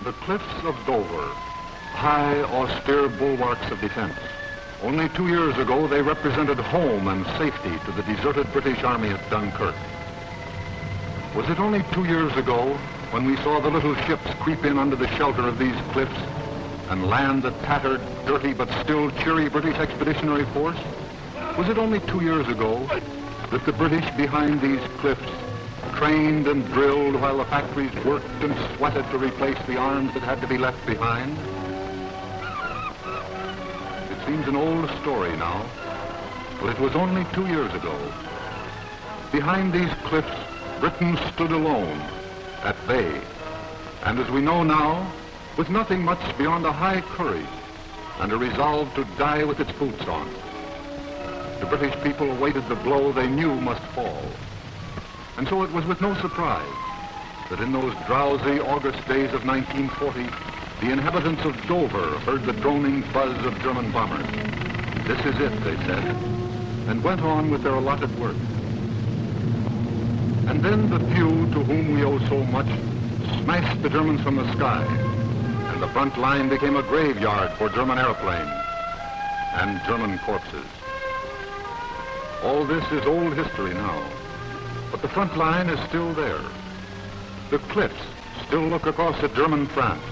The cliffs of Dover, high, austere bulwarks of defense. Only 2 years ago, they represented home and safety to the deserted British Army at Dunkirk. Was it only 2 years ago when we saw the little ships creep in under the shelter of these cliffs and land the tattered, dirty, but still cheery British Expeditionary Force? Was it only 2 years ago that the British behind these cliffs trained and drilled while the factories worked and sweated to replace the arms that had to be left behind? It seems an old story now, but it was only 2 years ago. Behind these cliffs, Britain stood alone, at bay, and as we know now, with nothing much beyond a high courage and a resolve to die with its boots on. The British people awaited the blow they knew must fall. And so it was with no surprise that in those drowsy August days of 1940, the inhabitants of Dover heard the droning buzz of German bombers. This is it, they said, and went on with their allotted work. And then the few to whom we owe so much smashed the Germans from the sky, and the front line became a graveyard for German airplanes and German corpses. All this is old history now. But the front line is still there. The cliffs still look across at German France.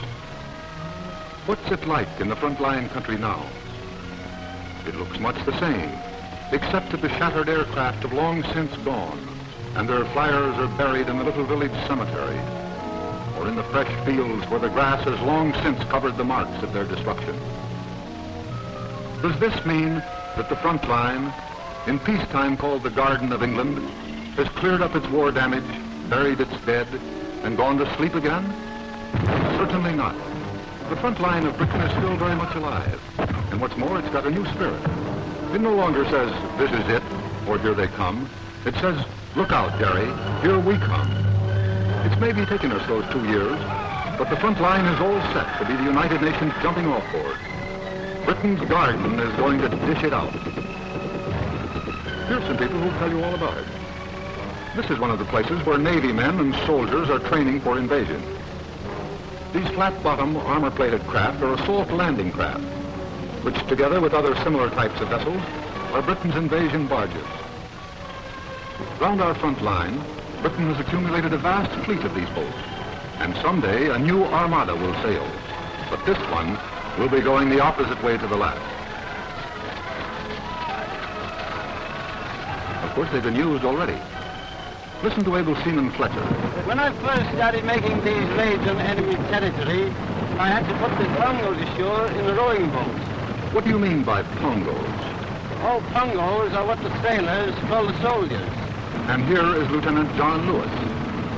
What's it like in the front line country now? It looks much the same, except that the shattered aircraft have long since gone, and their flyers are buried in the little village cemetery, or in the fresh fields where the grass has long since covered the marks of their destruction. Does this mean that the front line, in peacetime called the Garden of England, has cleared up its war damage, buried its dead, and gone to sleep again? Certainly not. The front line of Britain is still very much alive. And what's more, it's got a new spirit. It no longer says, this is it, or here they come. It says, look out, Gary, here we come. It's maybe taken us those 2 years, but the front line is all set to be the United Nations jumping off board. Britain's garden is going to dish it out. Here's some people who'll tell you all about it. This is one of the places where Navy men and soldiers are training for invasion. These flat-bottom, armor-plated craft are assault landing craft, which together with other similar types of vessels are Britain's invasion barges. Round our front line, Britain has accumulated a vast fleet of these boats, and someday a new armada will sail. But this one will be going the opposite way to the last. Of course, they've been used already. Listen to able Seaman Fletcher. When I first started making these raids on enemy territory, I had to put the pongos ashore in the rowing boats. What do you mean by pongos? Oh, pongos are what the sailors call the soldiers. And here is Lieutenant John Lewis.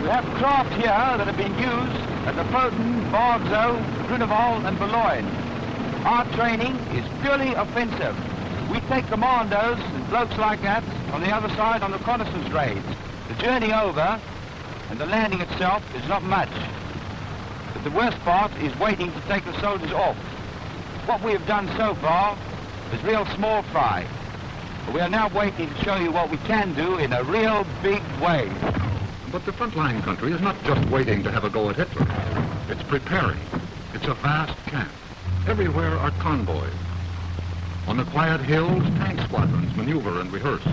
We have craft here that have been used at the Fulton, Bordeaux, Grunewald and Boulogne. Our training is purely offensive. We take commandos and blokes like that on the other side on reconnaissance raids. The journey over and the landing itself is not much. But the worst part is waiting to take the soldiers off. What we have done so far is real small fry. But we are now waiting to show you what we can do in a real big way. But the frontline country is not just waiting to have a go at Hitler. It's preparing. It's a vast camp. Everywhere are convoys. On the quiet hills, tank squadrons maneuver and rehearse.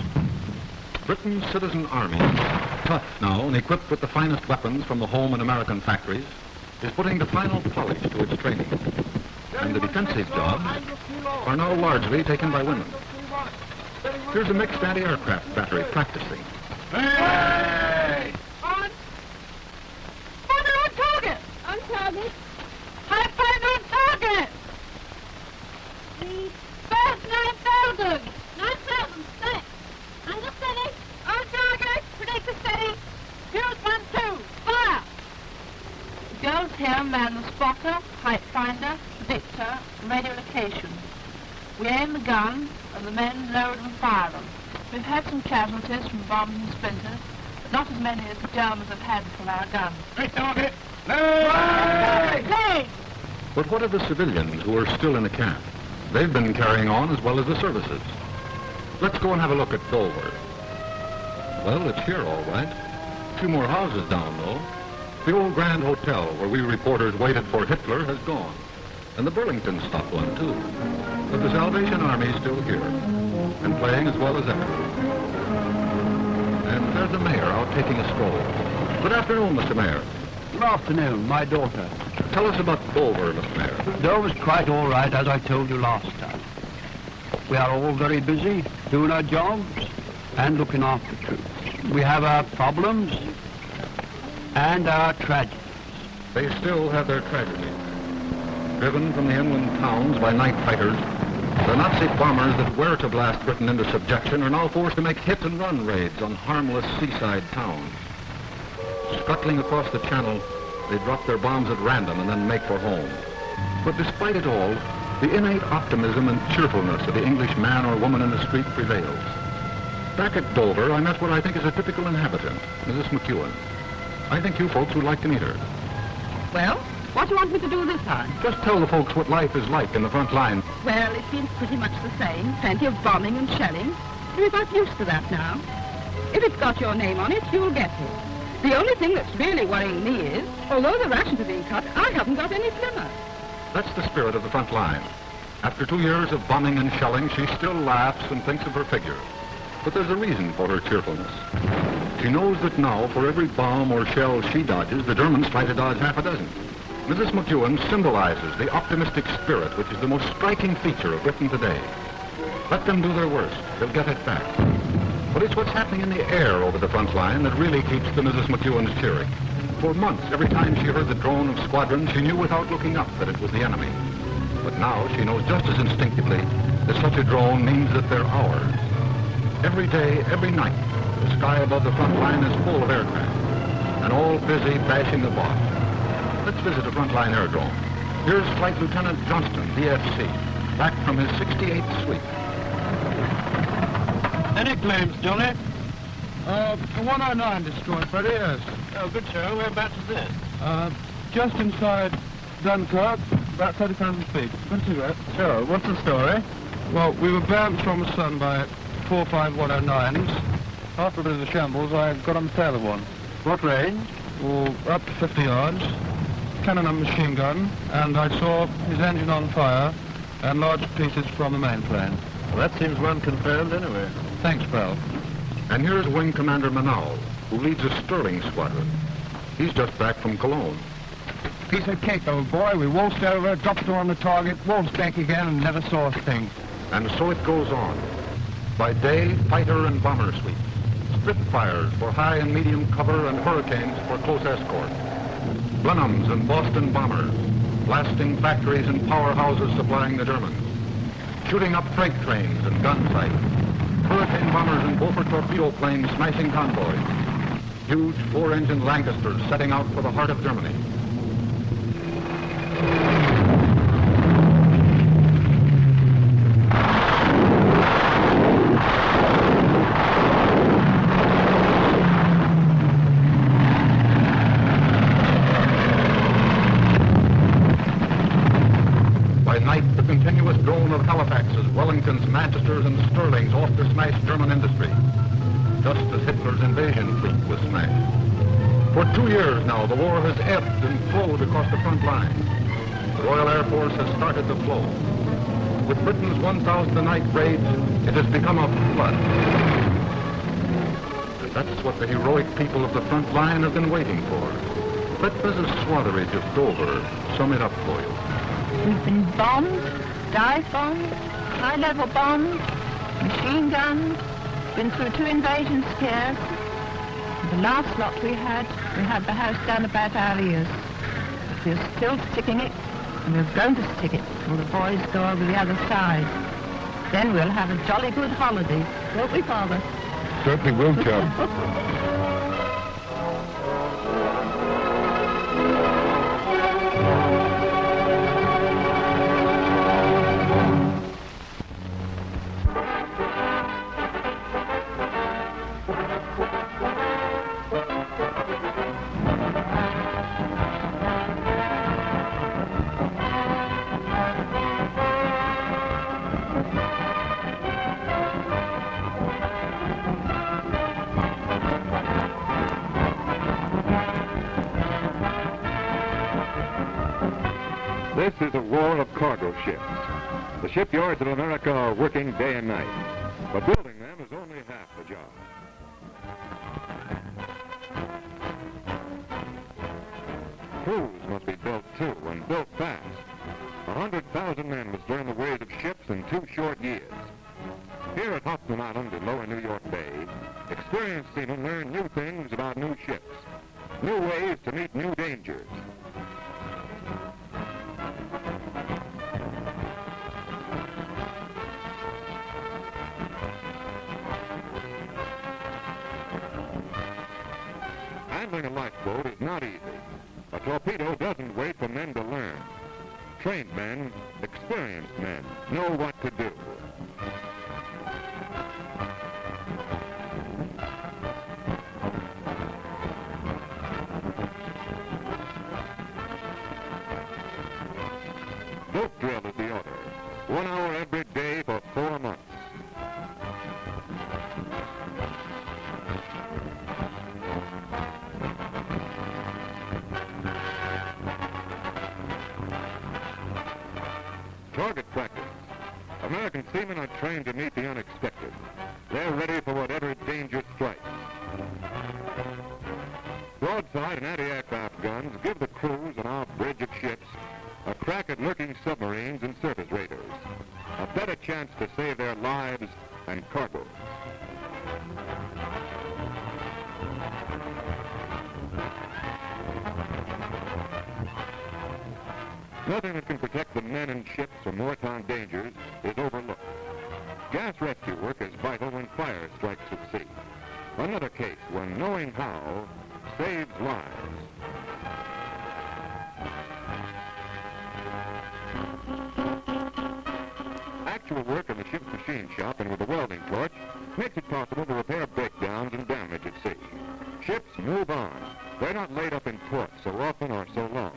Britain's citizen army, tough now and equipped with the finest weapons from the home and American factories, is putting the final polish to its training. And the defensive jobs are now largely taken by women. Here's a mixed anti-aircraft battery practicing. Hey! On! Fire on target! On target. High fire on target! First 9,000! 9,000, set! Understeady! On target! Predictor steady! Fuse 1, 2, fire! The girls here man the spotter, height finder, predictor, and radio location. We aim the guns, and the men load and fire them. We've had some casualties from bombs and splinters, but not as many as the Germans have had from our guns. Hey, target! Hey! But what of the civilians who are still in the camp? They've been carrying on as well as the services. Let's go and have a look at Dover. Well, it's here all right. A few more houses down, though. The old Grand Hotel where we reporters waited for Hitler has gone. And the Burlington stopped one, too. But the Salvation Army is still here, and playing as well as ever. And there's the mayor out taking a stroll. Good afternoon, Mr. Mayor. Good afternoon, my daughter. Tell us about Dover, Mr. Mayor. Dover's quite all right, as I told you last time. We are all very busy doing our jobs and looking after troops. We have our problems and our tragedies. They still have their tragedy. Driven from the inland towns by night fighters, the Nazi bombers that were to blast Britain into subjection are now forced to make hit-and-run raids on harmless seaside towns. Scuttling across the channel, they drop their bombs at random and then make for home. But despite it all, the innate optimism and cheerfulness of the English man or woman in the street prevails. Back at Dover, I met what I think is a typical inhabitant, Mrs. McEwen. I think you folks would like to meet her. Well, what do you want me to do this time? Just tell the folks what life is like in the front line. Well, it seems pretty much the same. Plenty of bombing and shelling. We've got used to that now. If it's got your name on it, you'll get it. The only thing that's really worrying me is, although the rations are being cut, I haven't got any flimmer. That's the spirit of the front line. After 2 years of bombing and shelling, she still laughs and thinks of her figure. But there's a reason for her cheerfulness. She knows that now, for every bomb or shell she dodges, the Germans try to dodge half a dozen. Mrs. McEwen symbolizes the optimistic spirit which is the most striking feature of Britain today. Let them do their worst. They'll get it back. But it's what's happening in the air over the front line that really keeps the Mrs. McEwens cheering. For months, every time she heard the drone of squadrons, she knew without looking up that it was the enemy. But now she knows just as instinctively that such a drone means that they're ours. Every day, every night, the sky above the front line is full of aircraft, and all busy bashing the Boche. Let's visit a frontline aerodrome. Here's Flight Lieutenant Johnston, DFC, back from his 68th sweep. Any claims, Johnny? 109 destroyed, Freddie, yes. Oh, good show. Whereabouts is this? Just inside Dunkirk, about 30,000 feet. Got a cigarette? Sure. What's the story? Well, we were bounced from the sun by 45109s. After a bit of a shambles, I got on the tail of one. What range? Oh, up to 50 yards. Cannon and machine gun, and I saw his engine on fire and large pieces from the main plane. Well, that seems one confirmed anyway. Thanks, pal. And here's Wing Commander Manal, who leads a Sterling squadron. He's just back from Cologne. Piece of cake, old boy. We waltzed over, dropped her on the target, waltzed back again, and never saw a thing. And so it goes on. By day, fighter and bomber sweeps. Spitfires for high and medium cover and Hurricanes for close escort. Blenheims and Boston bombers, blasting factories and powerhouses supplying the Germans. Shooting up freight trains and gun sites. Hurricane bombers and Beaufort torpedo planes smashing convoys. Huge 4-engine Lancasters setting out for the heart of Germany. The continuous drone of Halifaxes, Wellingtons, Manchesters, and Sterlings off to smash German industry, just as Hitler's invasion fleet was smashed. For 2 years now, the war has ebbed and flowed across the front line. The Royal Air Force has started the flow. With Britain's 1,000-a-night raids, it has become a flood. And that's what the heroic people of the front line have been waiting for. Let Mrs. Swatheridge of Dover sum it up for you. We've been bombed, dive bombed, high-level bombed, machine gunned, been through 2 invasion scares. The last lot we had the house down about our ears. But we're still sticking it, and we're going to stick it till the boys go over the other side. Then we'll have a jolly good holiday, won't we, Father? Certainly will, Joe. This is a war of cargo ships. The shipyards of America are working day and night, but building them is only half the job. Crews must be built too, and built fast. 100,000 men must learn the ways of ships in 2 short years. Here at Hoffman Island in lower New York Bay, experienced seamen learn new things about new ships, new ways to meet new dangers. Handling a lifeboat is not easy. A torpedo doesn't wait for men to learn. Trained men, experienced men, know what to do. Boat drill is the order. 1 hour every day for 4 months. Target practice. American seamen are trained to meet the unexpected. They're ready for whatever danger strikes. Broadside and anti-aircraft guns give the crews on our bridge of ships a crack at lurking submarines and surface raiders, a better chance to save their lives and cargo. Nothing that can protect the men and ships from wartime dangers is overlooked. Gas rescue work is vital when fire strikes at sea. Another case when knowing how saves lives. Actual work in the ship's machine shop and with a welding torch makes it possible to repair breakdowns and damage at sea. Ships move on. They're not laid up in port so often or so long.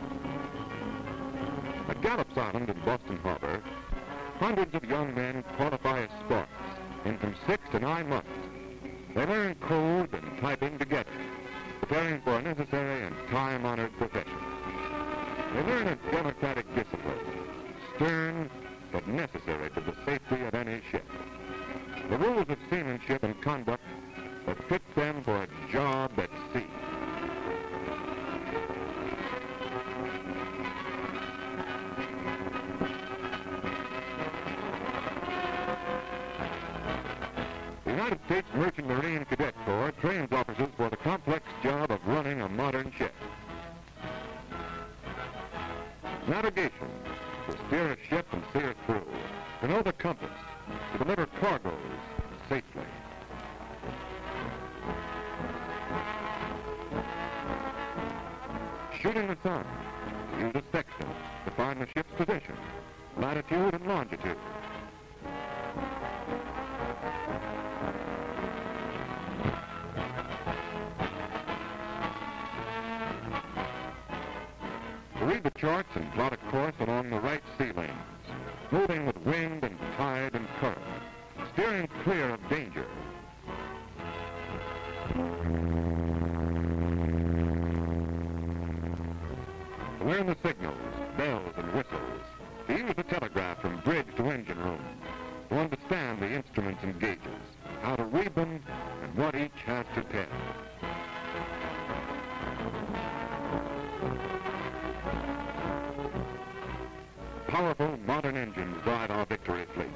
At Gallup's Island in Boston Harbor, hundreds of young men qualify as sparks in from 6 to 9 months. They learn code and typing together, preparing for a necessary and time-honored profession. They learn a democratic discipline, stern but necessary to the safety of any ship. The rules of seamanship and conduct that fit them for a job at sea. The United States Merchant Marine Cadet Corps trains officers for the complex job of running a modern ship. Navigation, to steer a ship and see her through, to know the compass, to deliver cargoes safely. Shooting the sun, to use a sextant to find the ship's position, latitude and longitude. To read the charts and plot a course along the right sea lanes, moving with wind and tide and current, steering clear of danger. To learn the signals, bells and whistles, to use the telegraph from bridge to engine room, to understand the instruments and gauges, how to read them and what each has to tell. Powerful, modern engines drive our Victory fleet.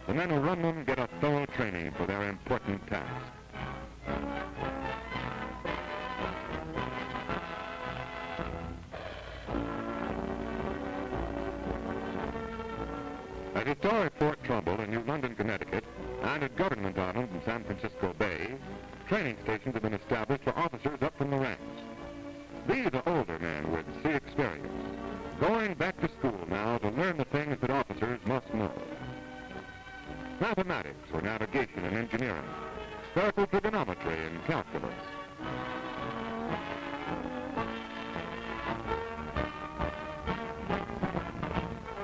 The men who run them get a thorough training for their important task. At historic Fort Trumbull in New London, Connecticut, and at Government Island in San Francisco Bay, training stations have been established for officers up from the ranks. These are older men with sea experience, going back to school now to learn the things that officers must know. Mathematics for navigation and engineering, spherical trigonometry and calculus.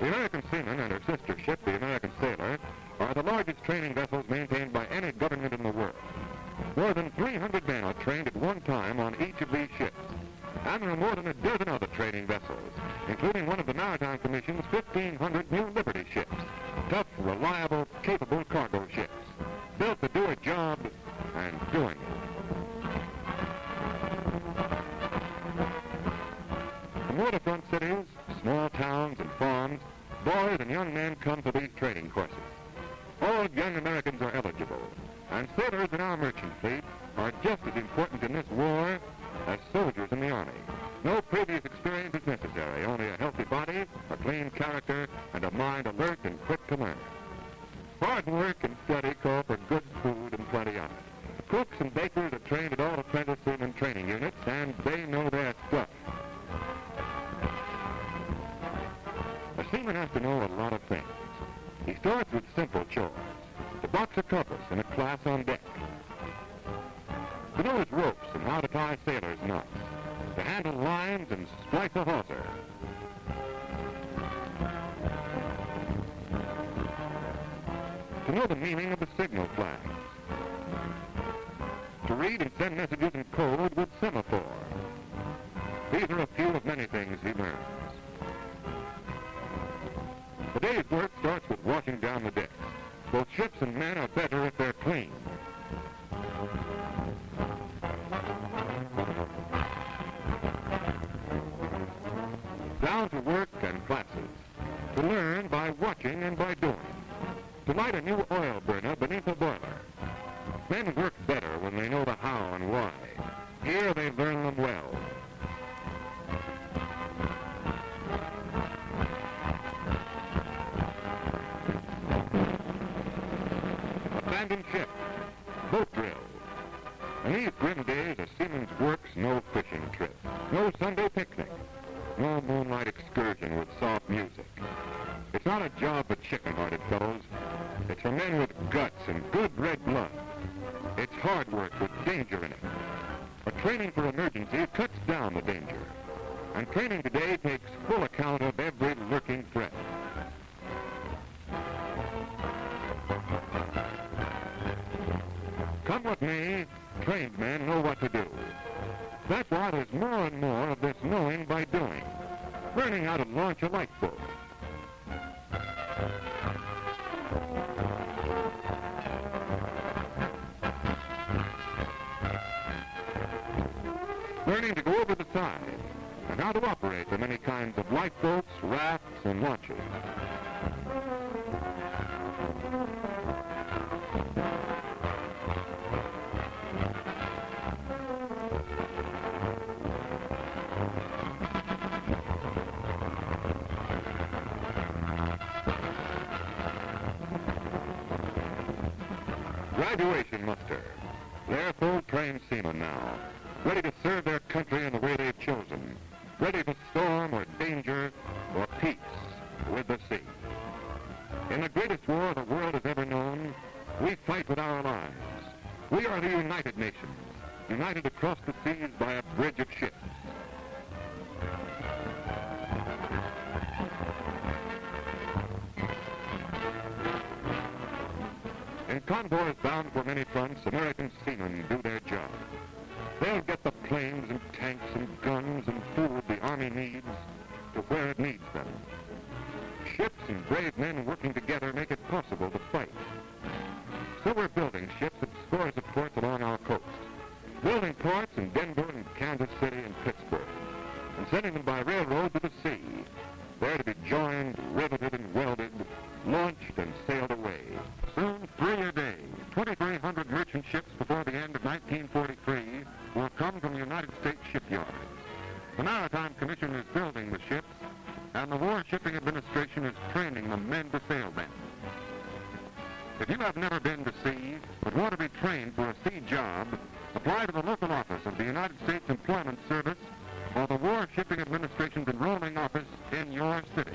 The American Seaman and her sister ship, the American Sailor, are the largest training vessels maintained by any government in the world. More than 300 men are trained at one time on each of these ships, And there are more than a dozen other training vessels, including one of the Maritime Commission's 1,500 new Liberty ships. Tough, reliable, capable cargo ships, built to do a job and doing it. From waterfront cities, small towns and farms, boys and young men come to these training courses. All young Americans are eligible, and sailors in our merchant fleet are just as important in this war as soldiers in the Army. No previous experience is necessary, only a healthy body, a clean character, and a mind alert and quick to learn. Hard work and study call for good food and plenty of it. Cooks and bakers are trained at all apprentice seaman training units, and they know their stuff. A seaman has to know a lot of things. He starts with simple chores: to box a compass in a class on deck, to know his ropes and how to tie sailors' knots, to handle lines and splice a hawser, to know the meaning of the signal flags, to read and send messages in code with semaphore. These are a few of many things he learns. The day's work starts with washing down the decks. Both ships and men are better if they're clean. Down to work and classes. To learn by watching and by doing. To light a new oil burner beneath a boiler. Men work better when they know the how and why. Here they learn them well. Abandoned ship, boat drills. In these grim days, a seaman's work's no fishing trip, no Sunday picnic, no moonlight excursion with soft music. It's not a job for chicken-hearted fellows. It's for men with guts and good red blood. It's hard work with danger in it. But training for emergencies cuts down the danger. And training today takes full account of every lurking threat. Come what may, trained men know what to do. That's why there's more and more of this knowing by doing. Learning how to launch a lifeboat. Learning to go over the side and how to operate the many kinds of lifeboats, rafts, and launches. Graduation muster. They're full-trained seamen now, ready to serve their country in the way they've chosen, ready for storm or danger or peace with the sea. In the greatest war the world has ever known, we fight with our lives. We are the United Nations, united across the seas by a bridge of ships. In convoys bound for many fronts, American seamen do their job. They'll get the planes and tanks and guns and food the Army needs to where it needs them. Ships and brave men working together make it possible to fight. So we're building ships at scores of ports along our coast, building ports in Denver and Kansas City and Pittsburgh, and sending them by railroad to the sea, there to be joined, riveted, and welded, launched, and sailed away. Soon, 3 a day, 2,300 merchant ships before the end of 1943 will come from the United States shipyards. The Maritime Commission is building the ships, and the War Shipping Administration is training the men to sail them. If you have never been to sea, but want to be trained for a sea job, apply to the local office of the United States Employment Service or the War Shipping Administration's enrolling office in your city.